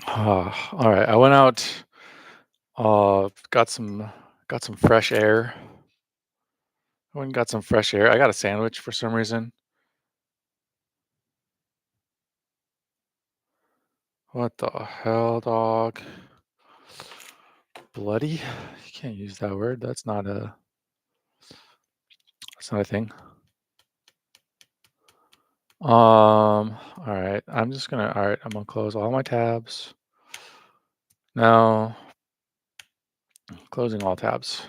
All right. I went out, got some fresh air. I went and got some fresh air. I got a sandwich for some reason. What the hell, dog? Bloody? You can't use that word. That's not a thing. All right. I'm gonna close all my tabs. Now, closing all tabs.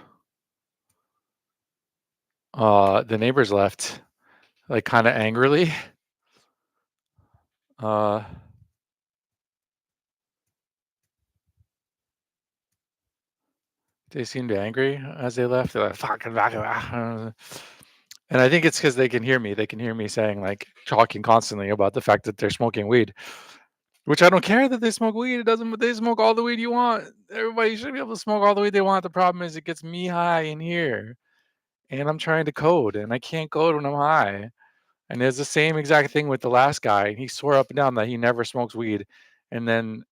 The neighbors left, like kind of angrily. Uh, they seemed angry as they left. They're like, "Fucking back." And I think it's because they can hear me. They can hear me saying, like, talking constantly about the fact that they're smoking weed, which I don't care that they smoke weed. It doesn't, they smoke all the weed you want. Everybody should be able to smoke all the weed they want. The problem is it gets me high in here, and I'm trying to code, and I can't code when I'm high. And it's the same exact thing with the last guy. He swore up and down that he never smokes weed. And then,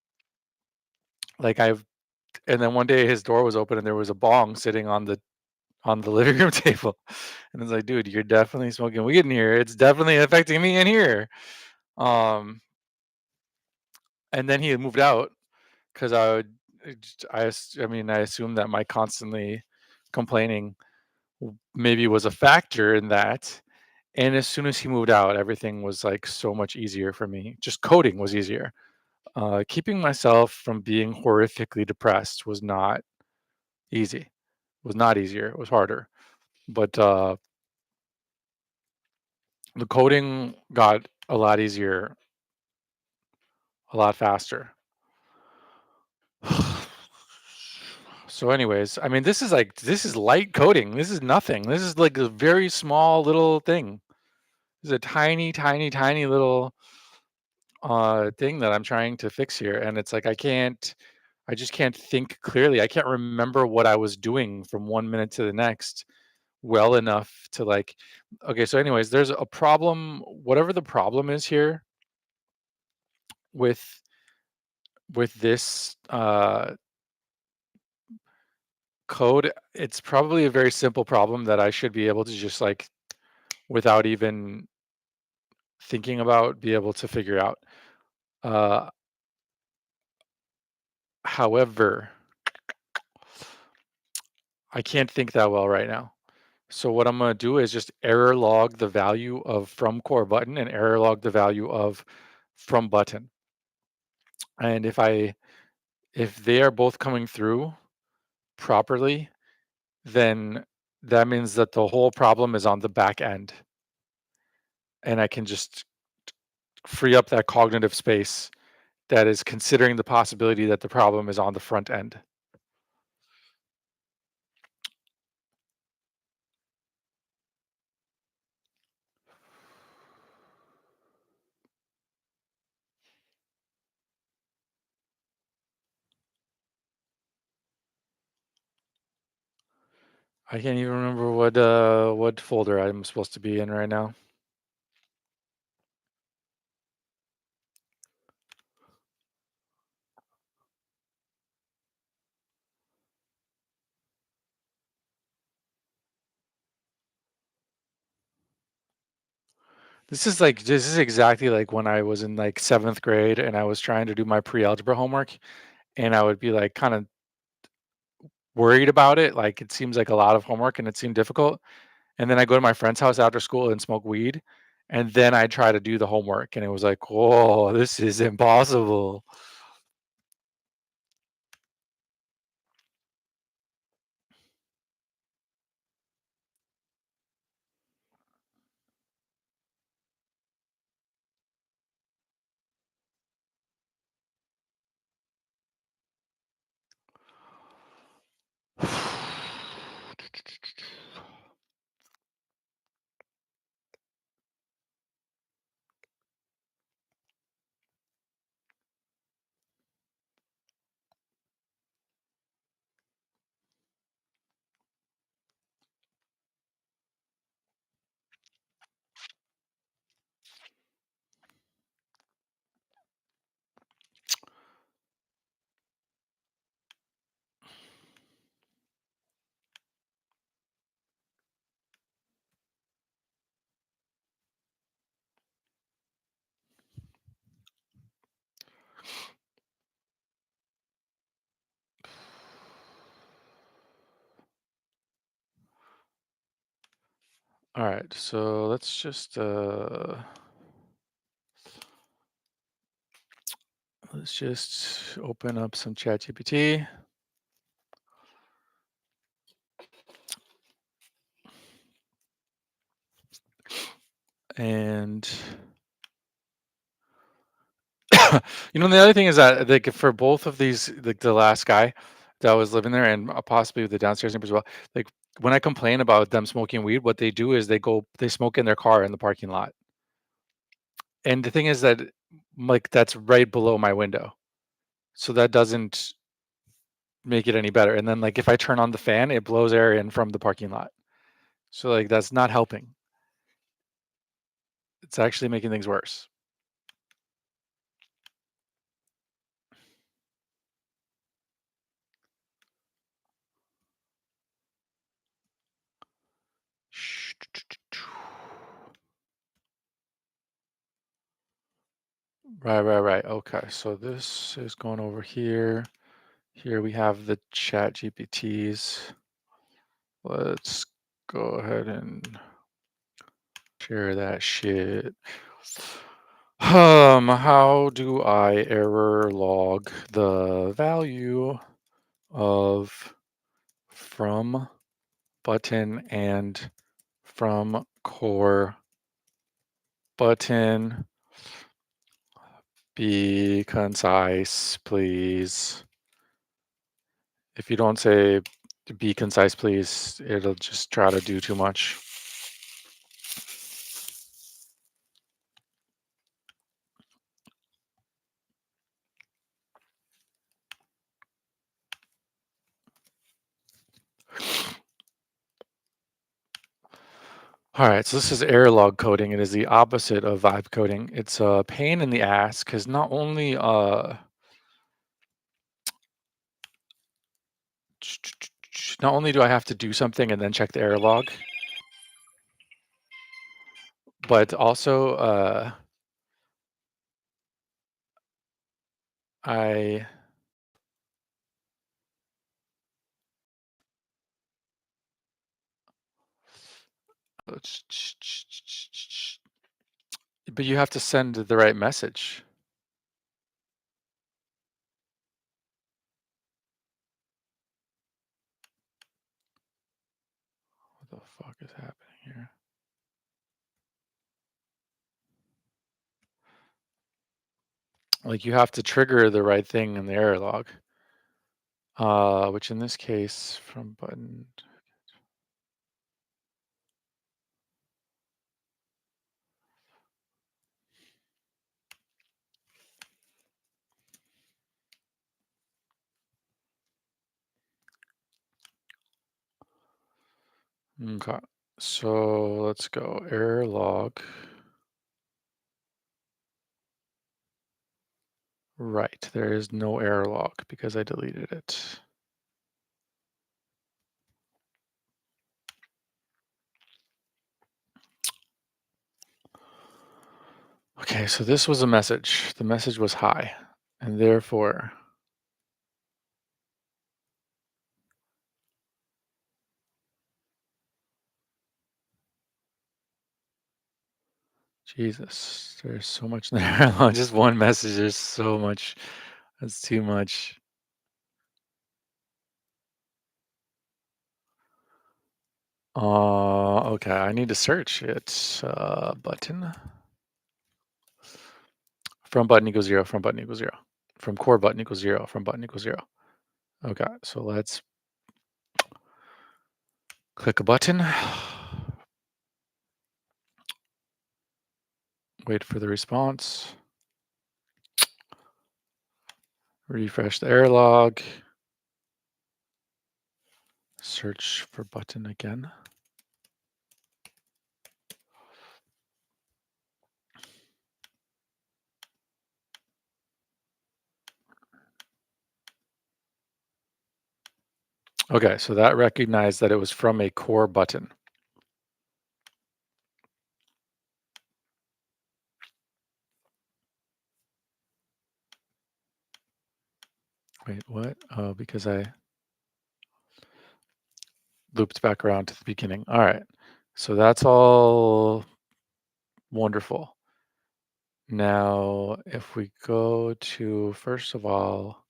like, and then one day his door was open and there was a bong sitting on the living room table. And it's like, dude, you're definitely smoking weed in here. It's definitely affecting me in here. Um, and then he had moved out because I mean, I assumed that my constantly complaining maybe was a factor in that. And as soon as he moved out, everything was like so much easier for me. Just coding was easier. Keeping myself from being horrifically depressed was not easy. Was not easier. It was harder. But the coding got a lot easier, a lot faster. So anyways, I mean, this is light coding. This is nothing. This is like a very small little thing. This is a tiny, tiny, tiny little thing that I'm trying to fix here. And it's like I just can't think clearly. I can't remember what I was doing from 1 minute to the next well enough to like okay, so anyways, there's a problem, whatever the problem is here with this code, it's probably a very simple problem that I should be able to just like without even thinking about be able to figure out. Uh, However, I can't think that well right now. So what I'm gonna do is just error log the value of from core button and error log the value of from button. And if they are both coming through properly, then that means that the whole problem is on the back end. And I can just free up that cognitive space that is considering the possibility that the problem is on the front end. I can't even remember what folder I'm supposed to be in right now. This is exactly like when I was in like 7th grade and I was trying to do my pre-algebra homework and I would be like kind of worried about it. Like it seems like a lot of homework and it seemed difficult. And then I go to my friend's house after school and smoke weed. And then I try to do the homework and it was like, whoa, this is impossible. All right, so let's just open up some ChatGPT. And the other thing is that like for both of these, like the last guy that was living there and possibly the downstairs neighbor as well, like when I complain about them smoking weed, what they do is they smoke in their car in the parking lot. And the thing is that like that's right below my window. So that doesn't make it any better. And then like if I turn on the fan, it blows air in from the parking lot. So like that's not helping. It's actually making things worse. Right. Okay. So this is going over here. Here we have the chat GPTs. Let's go ahead and share that shit. How do I error log the value of from button and from core button? Be concise, please. If you don't say be concise, please, it'll just try to do too much. All right, so this is error log coding. It is the opposite of vibe coding. It's a pain in the ass because not only do I have to do something and then check the error log, but also I but you have to send the right message. What the fuck is happening here? Like you have to trigger the right thing in the error log. Which in this case from button. Okay, so let's go error log. Right, there is no error log because I deleted it. Okay, so this was a message. The message was hi, and therefore, Jesus, there's so much there. Just one message, there's so much. That's too much. Okay, I need to search it. Button. From button equals 0, from button equals 0. From core button equals 0, from button equals 0. Okay, so let's click a button. Wait for the response. Refresh the error log. Search for button again. Okay, so that recognized that it was from a core button. Wait, what? Oh, because I looped back around to the beginning. All right. So that's all wonderful. Now, if we go to, first of all,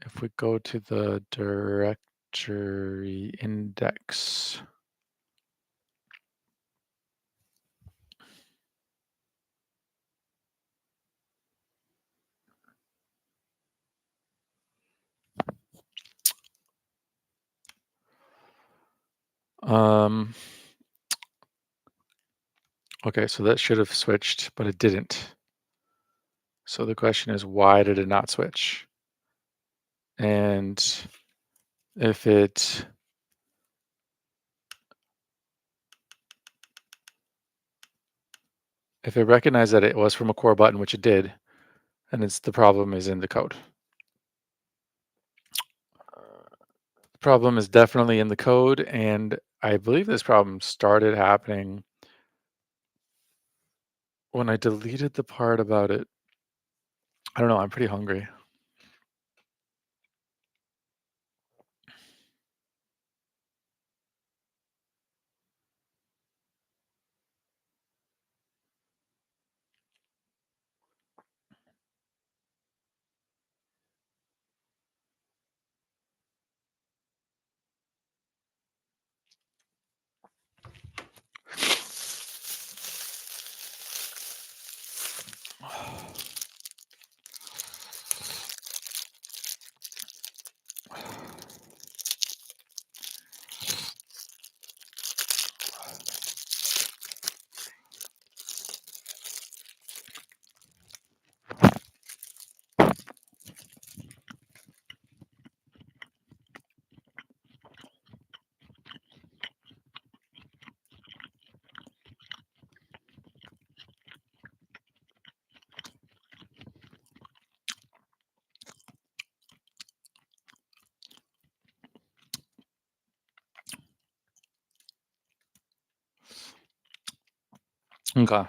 if we go to the directory index, um, okay, so that should have switched, but it didn't. So the question is, why did it not switch? And if it recognized that it was from a core button, which it did, and it's the problem is in the code. The problem is definitely in the code, and I believe this problem started happening when I deleted the part about it. I don't know, I'm pretty hungry. Okay,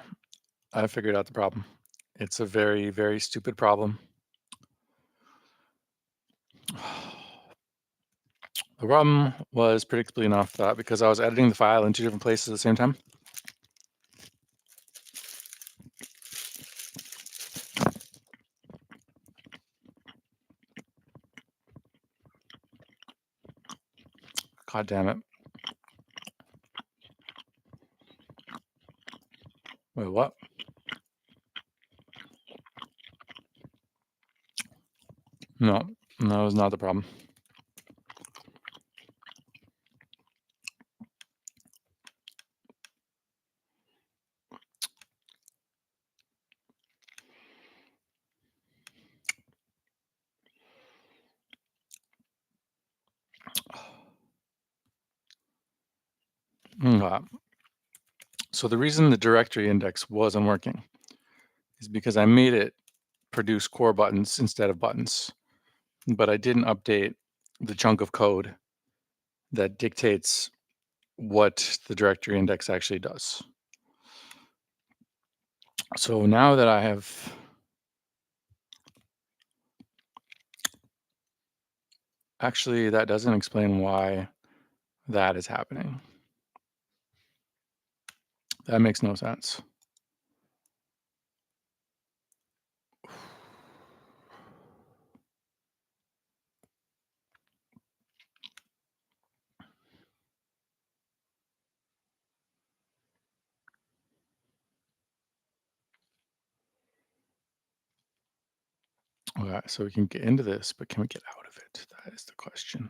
I figured out the problem. It's a very, very stupid problem. The problem was predictably enough that because I was editing the file in two different places at the same time, god damn it. Wait, what? No, that was not the problem. Okay. So the reason the directory index wasn't working is because I made it produce core buttons instead of buttons, but I didn't update the chunk of code that dictates what the directory index actually does. So now that I have actually, that doesn't explain why that is happening. That makes no sense. Okay, so we can get into this, but can we get out of it? That is the question.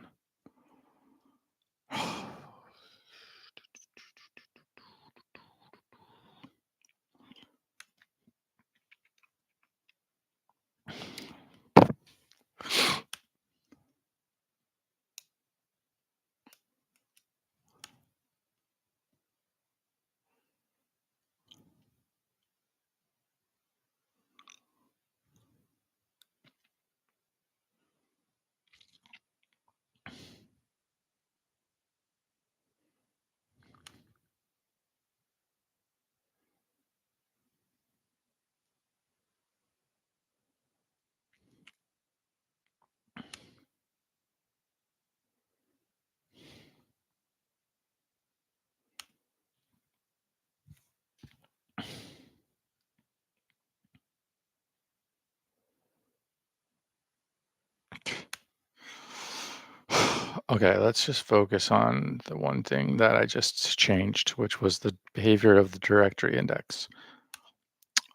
Okay, let's just focus on the one thing that I just changed, which was the behavior of the directory index.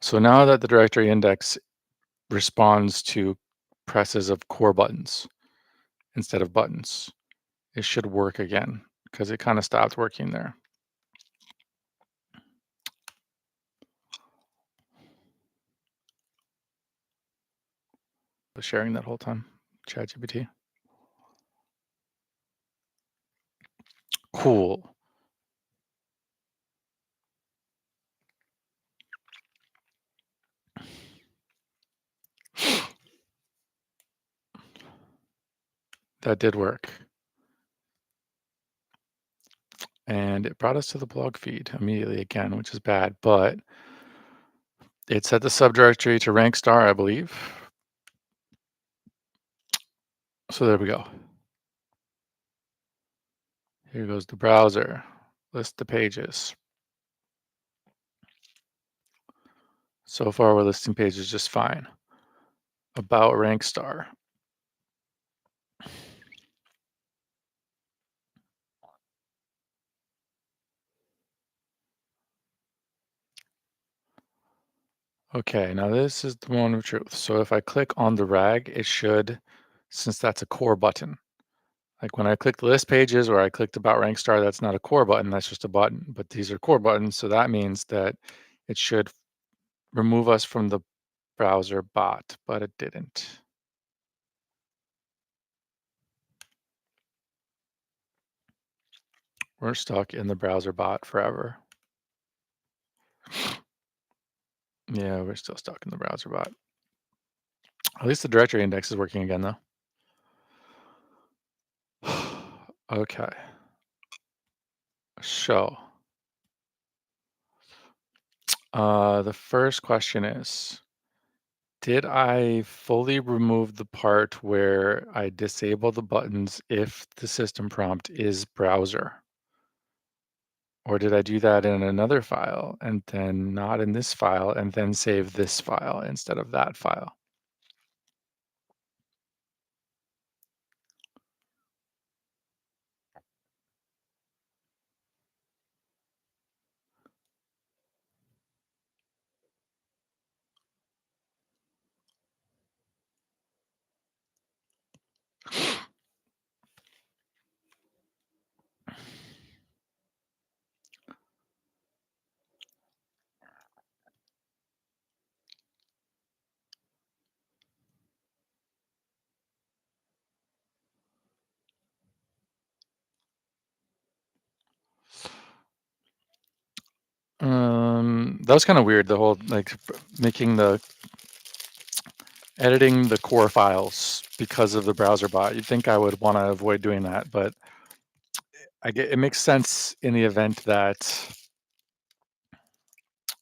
So now that the directory index responds to presses of core buttons instead of buttons, it should work again because it kind of stopped working there. Was sharing that whole time, ChatGPT. Cool. That did work. And it brought us to the blog feed immediately again, which is bad, but it set the subdirectory to rank star, I believe. So there we go. Here goes the browser. List the pages. So far, we're listing pages just fine. About rank star. Okay, now this is the moment of truth. So if I click on the rag, it should, since that's a core button. Like when I click the list pages or I clicked about rank star, that's not a core button, that's just a button. But these are core buttons, so that means that it should remove us from the browser bot, but it didn't. We're stuck in the browser bot forever. Yeah, we're still stuck in the browser bot. At least the directory index is working again, though. Okay. So, the first question is, did I fully remove the part where I disable the buttons if the system prompt is browser? Or did I do that in another file and then not in this file and then save this file instead of that file? That was kind of weird, the whole like making the editing the core files because of the browser bot. You'd think I would want to avoid doing that, but I get it makes sense in the event that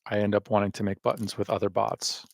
I end up wanting to make buttons with other bots.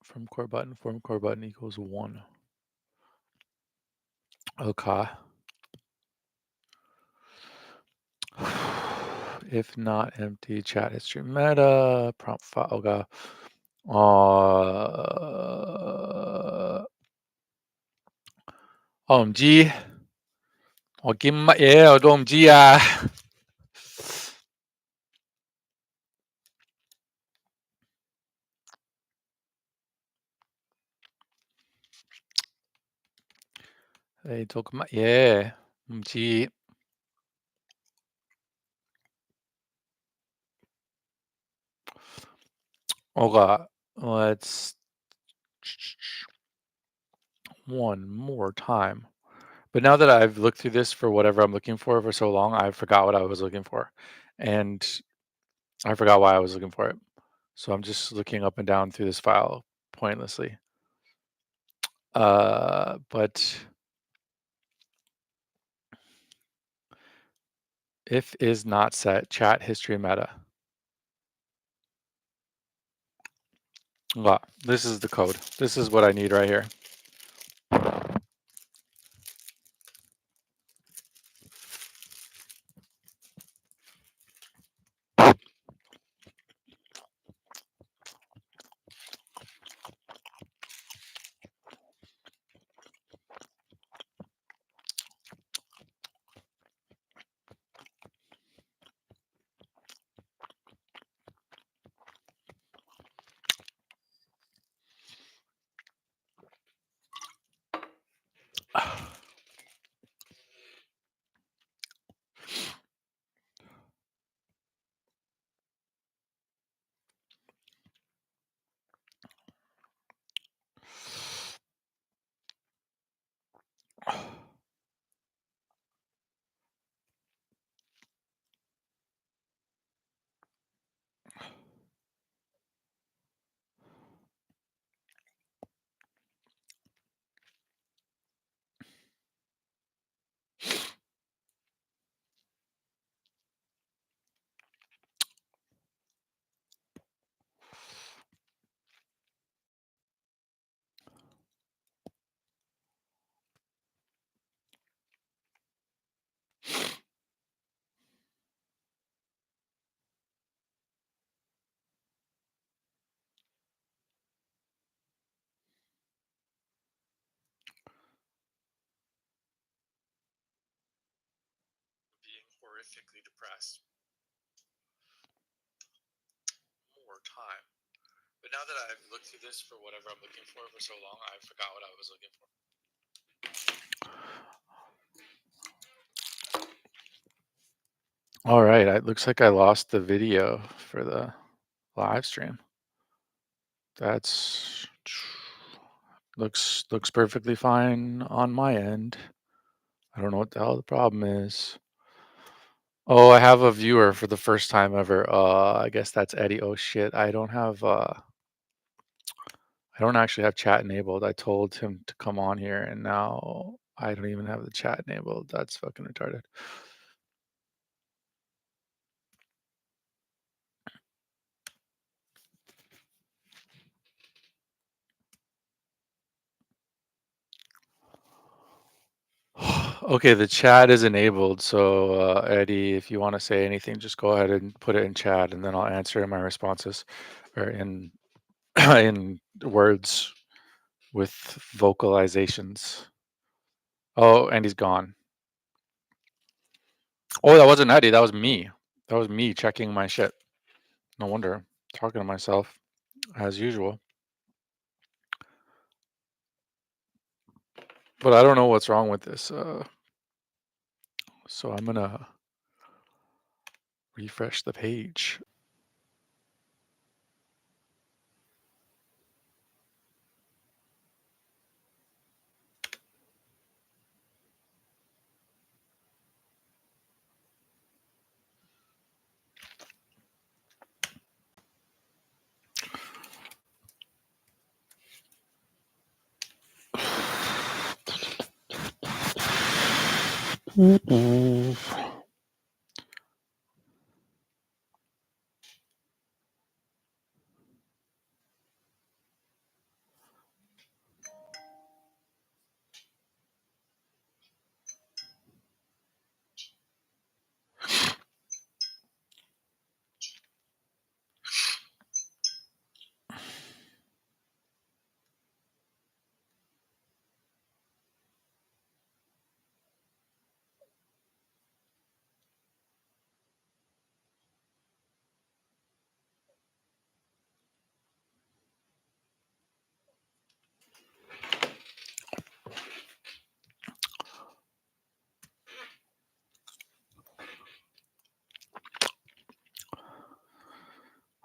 From core button equals 1. Okay. If not empty chat history meta prompt file. Okay. OMG. 我見乜嘢我都唔知啊。你做緊乜嘢？唔知。Okay. Let's one more time. But now that I've looked through this for whatever I'm looking for so long, I forgot what I was looking for, and I forgot why I was looking for it. So I'm just looking up and down through this file pointlessly. But if is not set, chat history meta. Well, this is the code. This is what I need right here. Being horrifically depressed. More time. But now that I've looked through this for whatever I'm looking for so long, I forgot what I was looking for. All right, it looks like I lost the video for the live stream. That's looks perfectly fine on my end. I don't know what the hell the problem is. Oh, I have a viewer for the first time ever. I guess that's Eddie. Oh shit, I don't actually have chat enabled. I told him to come on here and now I don't even have the chat enabled. That's fucking retarded. Okay, the chat is enabled. So, Eddie, if you want to say anything, just go ahead and put it in chat, and then I'll answer in my responses or in in words with vocalizations. Oh, and he's gone. Oh, that wasn't Eddie. That was me. That was me checking my shit. No wonder. I'm talking to myself as usual. But I don't know what's wrong with this. So I'm gonna refresh the page.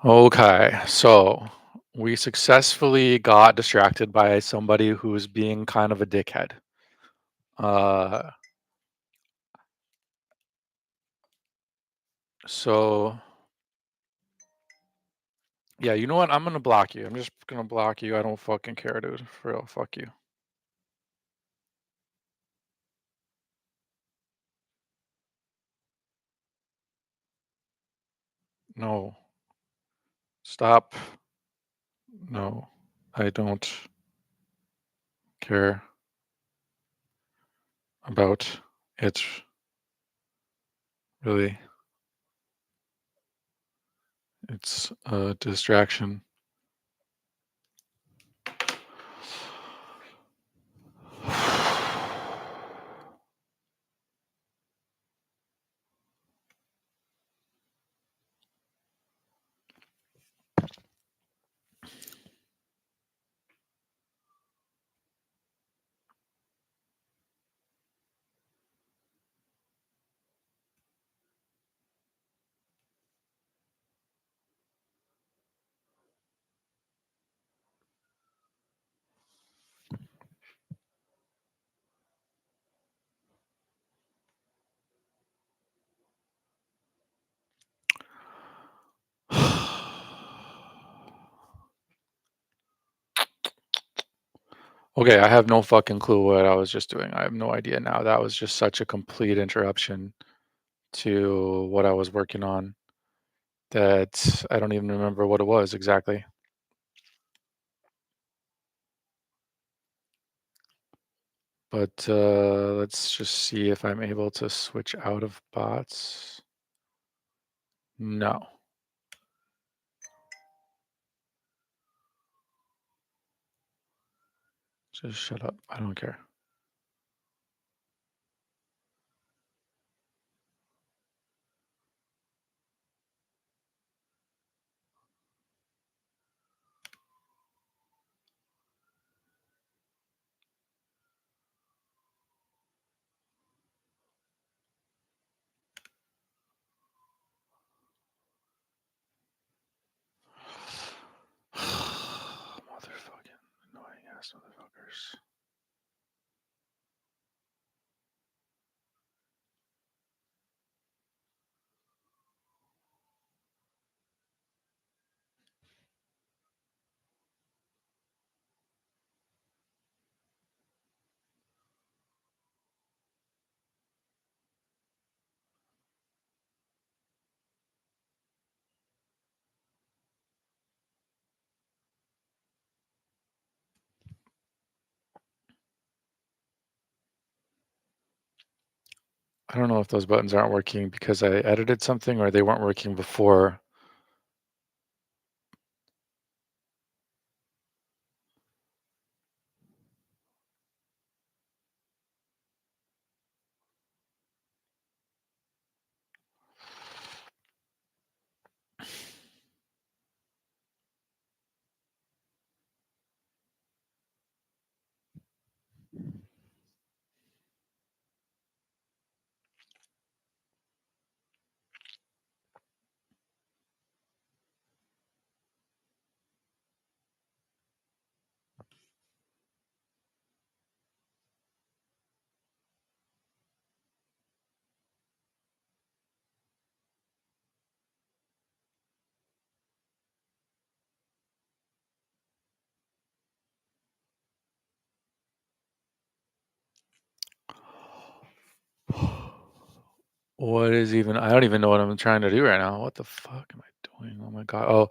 Okay, so we successfully got distracted by somebody who's being kind of a dickhead. Uh, so yeah, you know what? I'm gonna block you. I'm just gonna block you. I don't fucking care, dude. For real, fuck you. No, stop. No, I don't care about it. Really, it's a distraction. Okay, I have no fucking clue what I was just doing. I have no idea now. That was just such a complete interruption to what I was working on that I don't even remember what it was exactly. But let's just see if I'm able to switch out of bots. No, just shut up. I don't care. Motherfucking annoying ass motherfuckers. I don't know if those buttons aren't working because I edited something or they weren't working before. What is even I don't even know what I'm trying to do right now. What the fuck am I doing? Oh my god. Oh,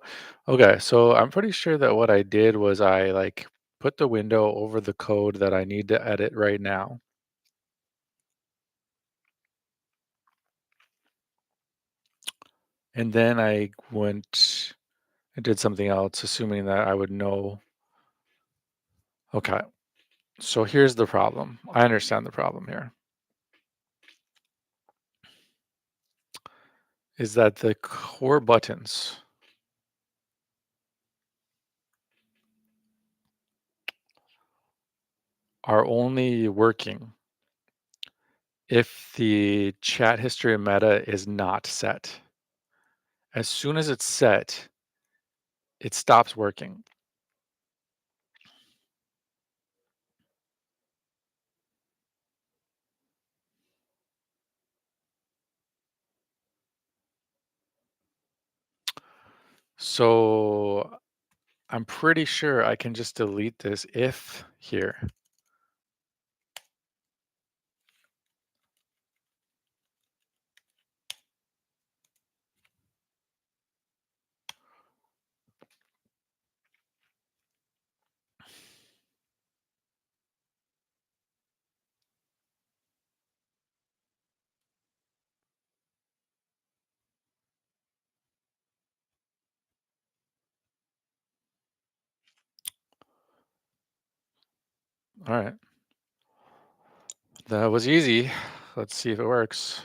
okay. So I'm pretty sure that what I did was I like put the window over the code that I need to edit right now. And then I went and did something else, assuming that I would know. Okay. So here's the problem. I understand the problem here is that the core buttons are only working if the chat history meta is not set. As soon as it's set, it stops working. So I'm pretty sure I can just delete this if here. All right. That was easy. Let's see if it works.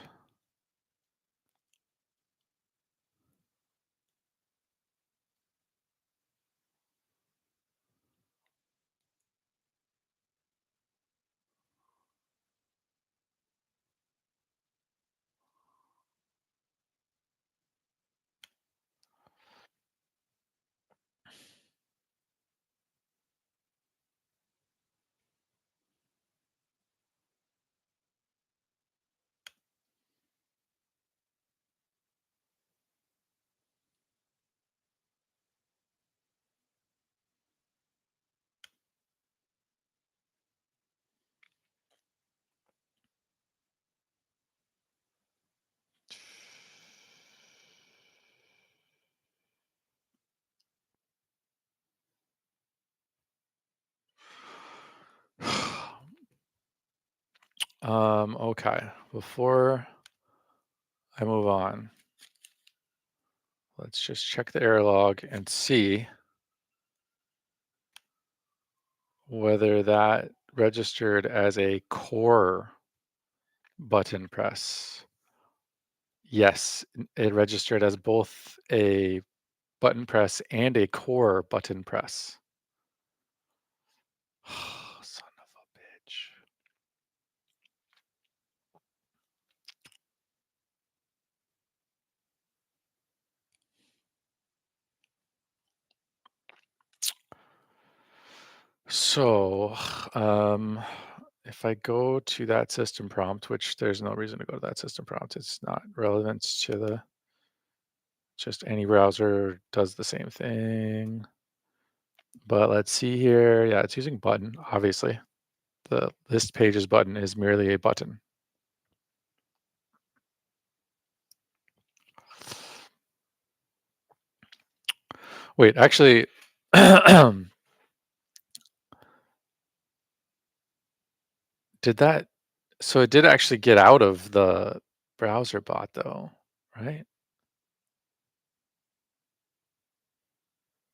Okay. Before I move on, let's just check the error log and see whether that registered as a core button press. Yes, it registered as both a button press and a core button press. Son of a bitch. So, if I go to that system prompt, which there's no reason to go to that system prompt, it's not relevant to the, just any browser does the same thing. But let's see here. Yeah, it's using button, obviously. The list pages button is merely a button. Wait, actually, did that, so it did actually get out of the browser bot though, right?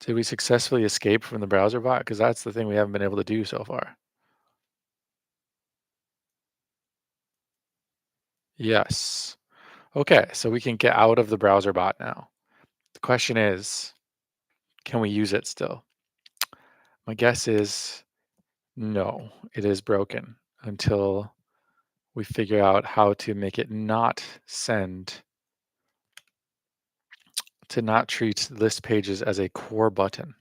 Did we successfully escape from the browser bot? Because that's the thing we haven't been able to do so far. Yes. Okay, so we can get out of the browser bot now. The question is, can we use it still? My guess is no, it is broken until we figure out how to make it not send, to not treat list pages as a core button.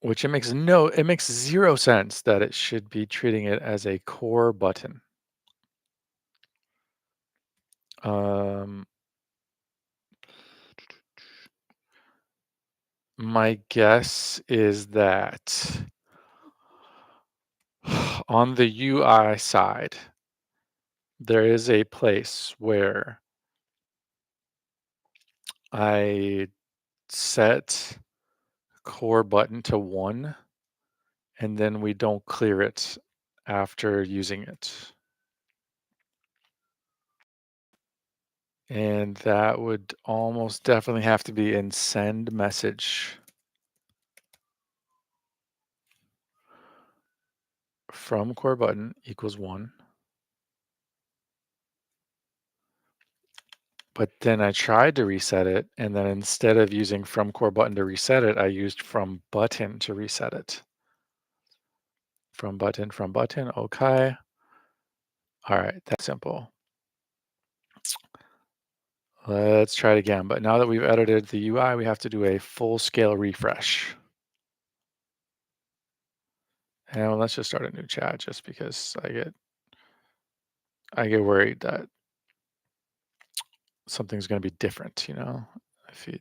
Which it makes zero sense that it should be treating it as a core button. Um, my guess is that on the UI side, there is a place where I set core button to 1 and then we don't clear it after using it. And that would almost definitely have to be in send message from core button equals 1. But then I tried to reset it, and then instead of using from core button to reset it, I used from button to reset it. From button, okay. All right, that's simple. Let's try it again. But now that we've edited the UI, we have to do a full scale refresh. And well, let's just start a new chat just because I get worried that something's going to be different, if you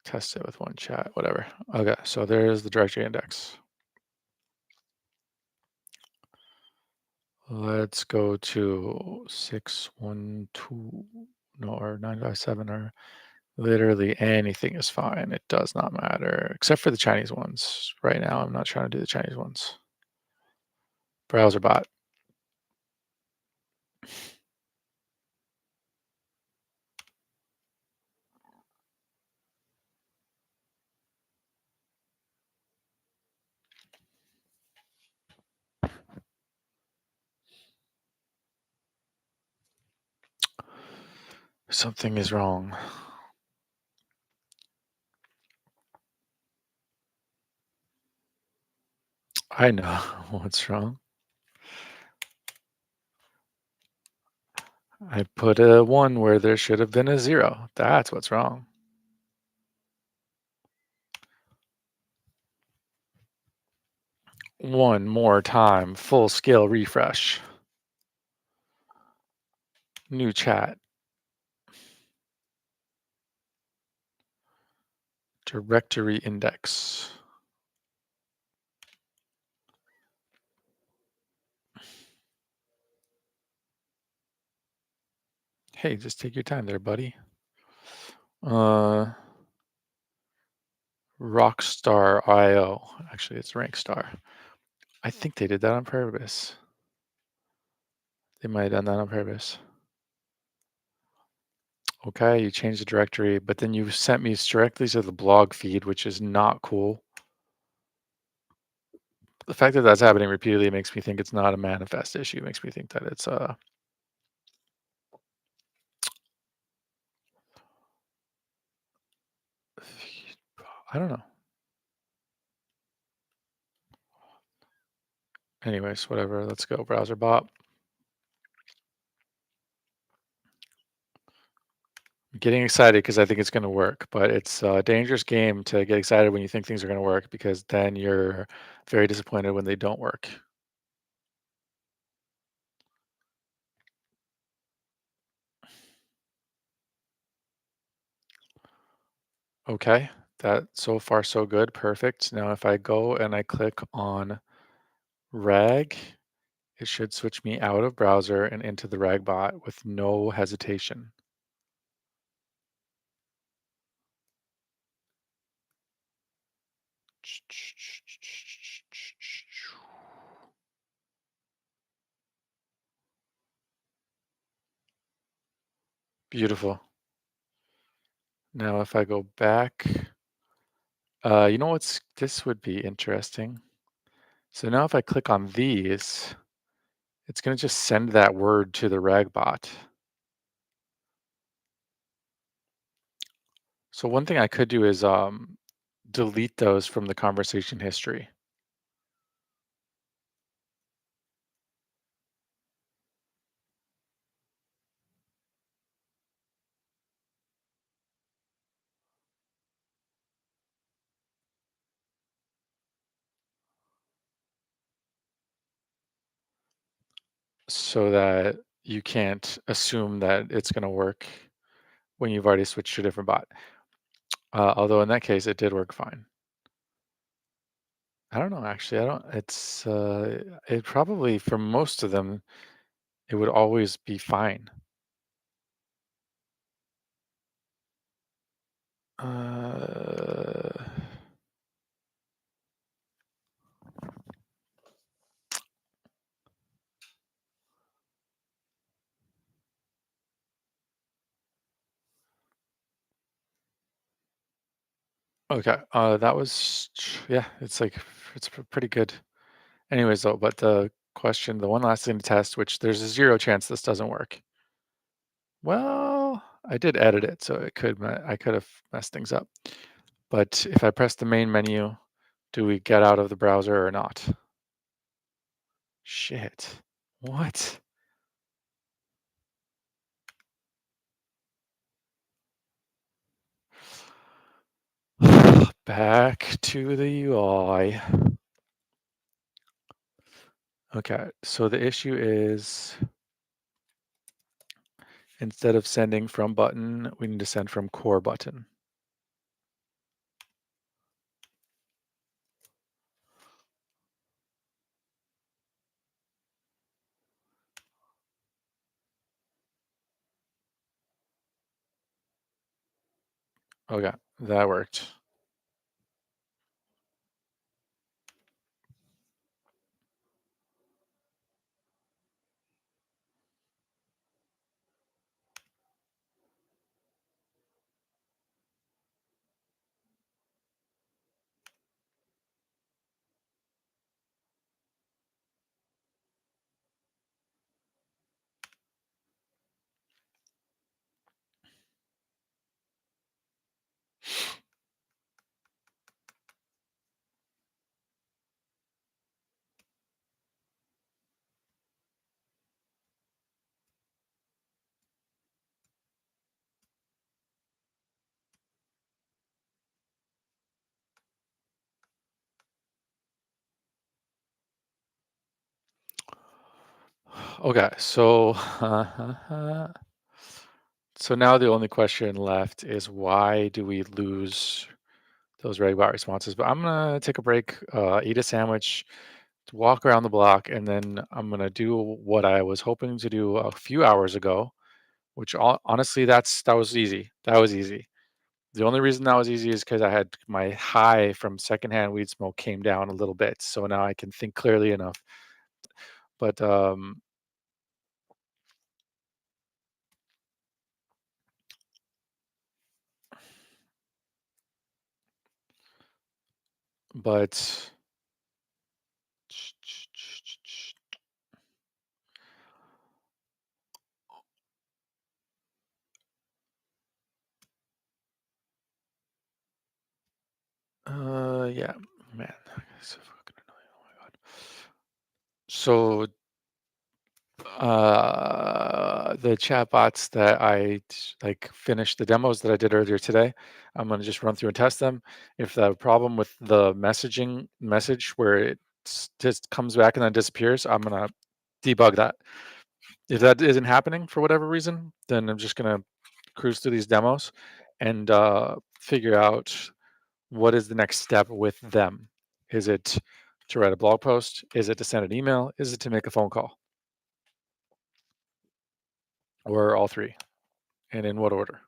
test it with one chat, whatever. Okay, so there's the directory index. Let's go to 612, no, or 957, or literally anything is fine. It does not matter, except for the Chinese ones. Right now, I'm not trying to do the Chinese ones. Browserbot. Something is wrong. I know what's wrong. I put a 1 where there should have been a 0. That's what's wrong. One more time, full scale refresh. New chat. Directory index. Hey, just take your time there, buddy. Rockstar IO. Actually, it's Rankstar. I think they did that on purpose. They might have done that on purpose. Okay, you changed the directory, but then you sent me directly to the blog feed, which is not cool. The fact that that's happening repeatedly makes me think it's not a manifest issue. It makes me think that it's I don't know. Anyways, whatever. Let's go browserbot. I'm getting excited because I think it's going to work, but it's a dangerous game to get excited when you think things are going to work because then you're very disappointed when they don't work. Okay, that so far so good. Perfect. Now if I go and I click on rag, it should switch me out of browser and into the rag bot with no hesitation. Beautiful. Now if I go back, you know this would be interesting. So now if I click on these, it's going to just send that word to the rag bot. So one thing I could do is delete those from the conversation history. So that you can't assume that it's going to work when you've already switched to a different bot. Although in that case, it did work fine. I don't know, actually. I don't, it probably, for most of them, it would always be fine. Uh, okay. That was, yeah, it's pretty good. Anyways, though, but the one last thing to test, which there's a 0 chance this doesn't work. Well, I did edit it, so I could have messed things up. But if I press the main menu, do we get out of the browser or not? Shit. What? Back to the UI. Okay, so the issue is instead of sending from button, we need to send from core button. Okay, that worked. Okay, so so now the only question left is why do we lose those red bot responses? But I'm gonna take a break, eat a sandwich, to walk around the block, and then I'm gonna do what I was hoping to do a few hours ago, which honestly, that was easy. That was easy. The only reason that was easy is because I had my high from secondhand weed smoke came down a little bit, so now I can think clearly enough. But but yeah, man, so fucking annoying. Oh my god. So the chatbots that like finished the demos that I did earlier today, I'm gonna just run through and test them. If the problem with the messaging message where it just comes back and then disappears, I'm gonna debug that. If that isn't happening for whatever reason, then I'm just gonna cruise through these demos and figure out what is the next step with them. Is it to write a blog post? Is it to send an email? Is it to make a phone call? Or all three? And in what order?